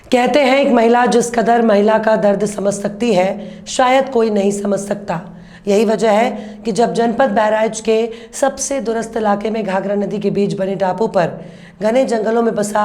कहते हैं एक महिला जिस कदर महिला का दर्द समझ सकती है शायद कोई नहीं समझ सकता। यही वजह है कि जब जनपद बहराइच के सबसे दूरस्थ इलाके में घाघरा नदी के बीच बने टापू पर घने जंगलों में बसा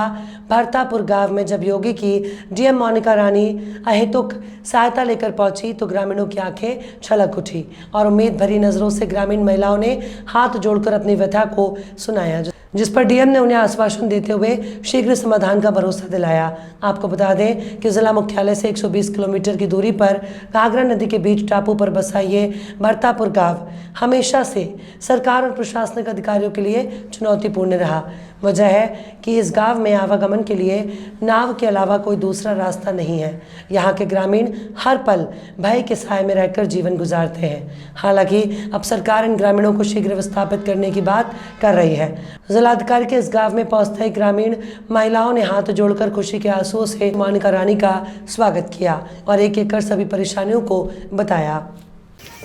भरतापुर गांव में जब योगी की डीएम मोनिका रानी अहेतुक सहायता लेकर पहुंची तो ग्रामीणों की आंखें छलक उठी और उम्मीद भरी नजरों से ग्रामीण महिलाओं ने हाथ जोड़कर अपनी व्यथा को सुनाया, जिस पर डीएम ने उन्हें आश्वासन देते हुए शीघ्र समाधान का भरोसा दिलाया। आपको बता दें कि जिला मुख्यालय से 120 किलोमीटर की दूरी पर घाघरा नदी के बीच टापू पर बसा ये भरतापुर गांव हमेशा से सरकार और प्रशासनिक अधिकारियों के लिए चुनौतीपूर्ण रहा। वजह है कि इस गांव में आवागमन के लिए नाव के अलावा कोई दूसरा रास्ता नहीं है। यहाँ के ग्रामीण हर पल भय के साए में रहकर जीवन गुजारते हैं। हालांकि अब सरकार इन ग्रामीणों को शीघ्र विस्थापित करने की बात कर रही है। जिलाधिकारी के इस गांव में पहुंचते ही ग्रामीण महिलाओं ने हाथ जोड़कर खुशी के आंसुओं से मोनिका रानी का स्वागत किया और एक एक कर सभी परेशानियों को बताया।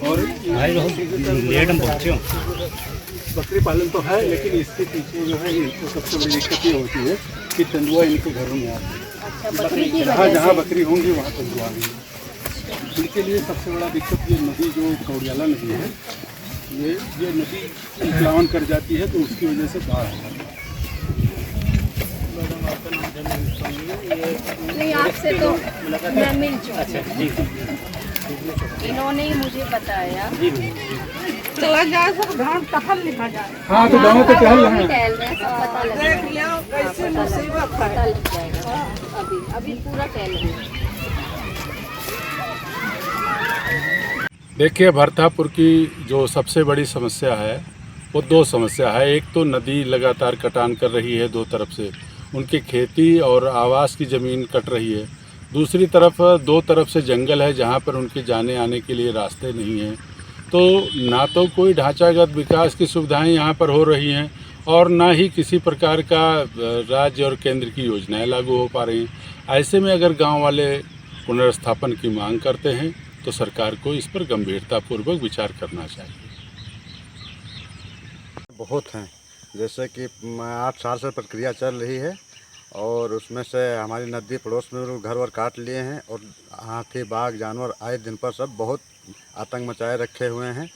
और लेट हम पहुंचे हो। बकरी पालन तो है, लेकिन इसके पीछे जो है इनको सबसे बड़ी दिक्कत ये होती है कि तेंदुआ इनके घरों में आते हैं। जहाँ जहाँ बकरी होंगी वहाँ तेंदुआ आएंगे। इनके लिए सबसे बड़ा दिक्कत ये नदी जो कौड़ियाला नदी है, ये नदी प्लावन कर जाती है तो उसकी वजह से बाढ़ आ जाती है। नहीं, आपसे तो मैं मिल चुकी, इन्होंने ही मुझे बताया। चला जाए सब गाँव टहल लिखा जाए। हाँ, तो गाँव तो टहल रहे हैं। सब पता लग जाएगा, कैसे मुसीबत पता लग जाएगा। अभी पूरा टहल रहे हैं। देखिए, भरतापुर की जो सबसे बड़ी समस्या है वो दो समस्या है। एक तो नदी लगातार कटान कर रही है, दो तरफ से उनकी खेती और आवास की ज़मीन कट रही है। दूसरी तरफ दो तरफ से जंगल है जहाँ पर उनके जाने आने के लिए रास्ते नहीं हैं। तो ना तो कोई ढांचागत विकास की सुविधाएं यहाँ पर हो रही हैं और ना ही किसी प्रकार का राज्य और केंद्र की योजनाएं लागू हो पा रही हैं। ऐसे में अगर गांव वाले पुनर्स्थापन की मांग करते हैं तो सरकार को इस पर गंभीरतापूर्वक विचार करना चाहिए। बहुत हैं, जैसे कि 8 साल से प्रक्रिया चल रही है और उसमें से हमारी नदी पड़ोस में घर वर काट लिए हैं और हाथी बाघ जानवर आए दिन पर सब बहुत आतंक मचाए रखे हुए हैं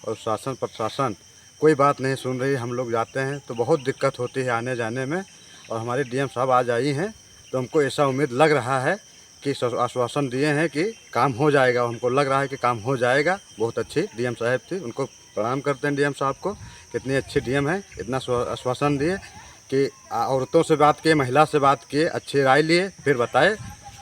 और शासन प्रशासन कोई बात नहीं सुन रही। हम लोग जाते हैं तो बहुत दिक्कत होती है आने जाने में और हमारे डीएम साहब आज आई हैं तो हमको ऐसा उम्मीद लग रहा है कि आश्वासन दिए हैं कि काम हो जाएगा। हमको लग रहा है कि काम हो जाएगा। बहुत अच्छी डीएम साहब थी, उनको प्रणाम करते हैं डीएम साहब को। कितनी अच्छी डीएम है, इतना आश्वासन दिए कि औरतों से बात किए, महिला से बात किए, अच्छी राय लिए, फिर बताए।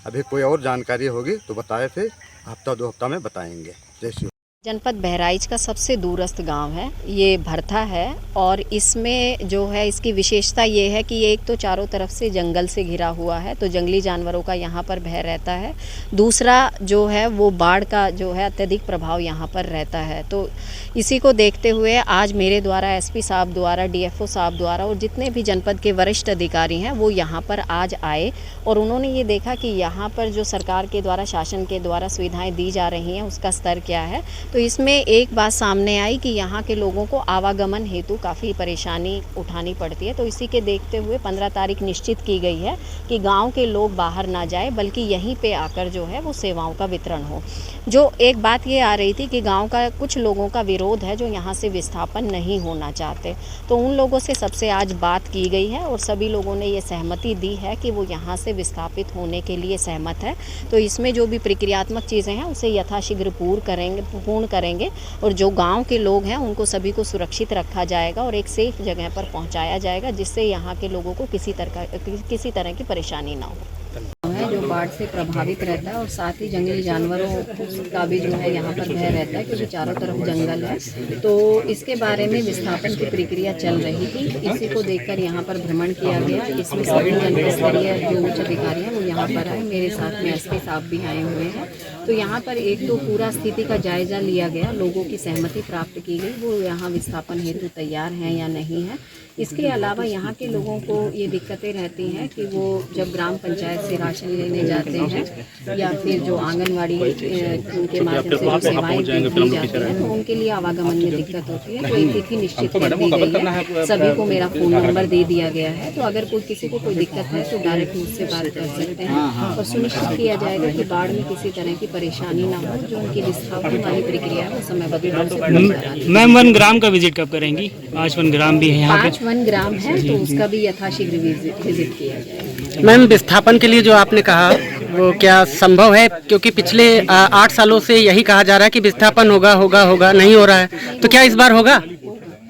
अभी कोई और जानकारी होगी तो बताए, फिर हफ्ता 2 हफ्ता में बताएंगे। जय श्री। जनपद बहराइच का सबसे दूरस्थ गांव है ये भरथा है और इसमें जो है इसकी विशेषता ये है कि ये एक तो चारों तरफ से जंगल से घिरा हुआ है तो जंगली जानवरों का यहाँ पर भय रहता है। दूसरा जो है वो बाढ़ का जो है अत्यधिक प्रभाव यहाँ पर रहता है। तो इसी को देखते हुए आज मेरे द्वारा एसपी साहब द्वारा, डीएफओ साहब द्वारा और जितने भी जनपद के वरिष्ठ अधिकारी हैं वो यहाँ पर आज आए और उन्होंने ये देखा कि यहाँ पर जो सरकार के द्वारा, शासन के द्वारा सुविधाएँ दी जा रही हैं उसका स्तर क्या है। तो इसमें एक बात सामने आई कि यहाँ के लोगों को आवागमन हेतु काफ़ी परेशानी उठानी पड़ती है। तो इसी के देखते हुए 15 तारीख निश्चित की गई है कि गांव के लोग बाहर ना जाए बल्कि यहीं पे आकर जो है वो सेवाओं का वितरण हो। जो एक बात ये आ रही थी कि गांव का कुछ लोगों का विरोध है जो यहाँ से विस्थापन नहीं होना चाहते, तो उन लोगों से सबसे आज बात की गई है और सभी लोगों ने ये सहमति दी है कि वो यहाँ से विस्थापित होने के लिए सहमत है। तो इसमें जो भी प्रक्रियात्मक चीज़ें हैं उसे यथाशीघ्र पूर्ण करेंगे और जो गांव के लोग हैं उनको सभी को सुरक्षित रखा जाएगा और एक सेफ जगह पर पहुंचाया जाएगा जिससे यहाँ के लोगों को किसी तरह की परेशानी ना हो। है जो बाढ़ से प्रभावित रहता है और साथ ही जंगली जानवरों का भी जो है यहाँ पर भय रहता है क्योंकि चारों तरफ जंगल है। तो इसके बारे में विस्थापन की प्रक्रिया चल रही थी, इसी को देखकर यहाँ पर भ्रमण किया गया। इसमें सभी जनपद स्तरीय जो उच्च अधिकारी हैं वो यहाँ पर आए, मेरे साथ में एसपी साहब भी आए हुए हैं। तो यहाँ पर एक तो पूरा स्थिति का जायजा लिया गया, लोगों की सहमति प्राप्त की गई, वो यहाँ विस्थापन हेतु तैयार हैं या नहीं है। इसके अलावा यहाँ के लोगों को ये दिक्कतें रहती हैं कि वो जब ग्राम पंचायत से राशन लेने जाते हैं या फिर जो आंगनवाड़ी के माध्यम से जो सेवाएं दी जाती हैं, तो उनके लिए आवागमन में दिक्कत होती है। तो एक तिथि निश्चित कर दी गई है, सभी को मेरा फ़ोन नंबर दे दिया गया है, तो अगर कोई किसी को कोई दिक्कत है तो डायरेक्ट मुझसे बात कर सकते हैं और सुनिश्चित किया जाएगा कि बाढ़ में किसी तरह की परेशानी ना हो। जो उनकी विस्थापन वाली प्रक्रिया है वो समयबद्ध रूप से पूरी करा दी। मैम वन ग्राम का विजिट कब करेंगी? 5 वन ग्राम भी है यहाँ पे। 5 वन ग्राम है तो उसका भी यथाशीघ्र विजिट किया जाएगा। मैम विस्थापन के लिए जो आपने कहा वो क्या संभव है? क्योंकि पिछले 8 सालों से यही कहा जा रहा है कि विस्थापन होगा नहीं हो रहा है, तो क्या इस बार होगा?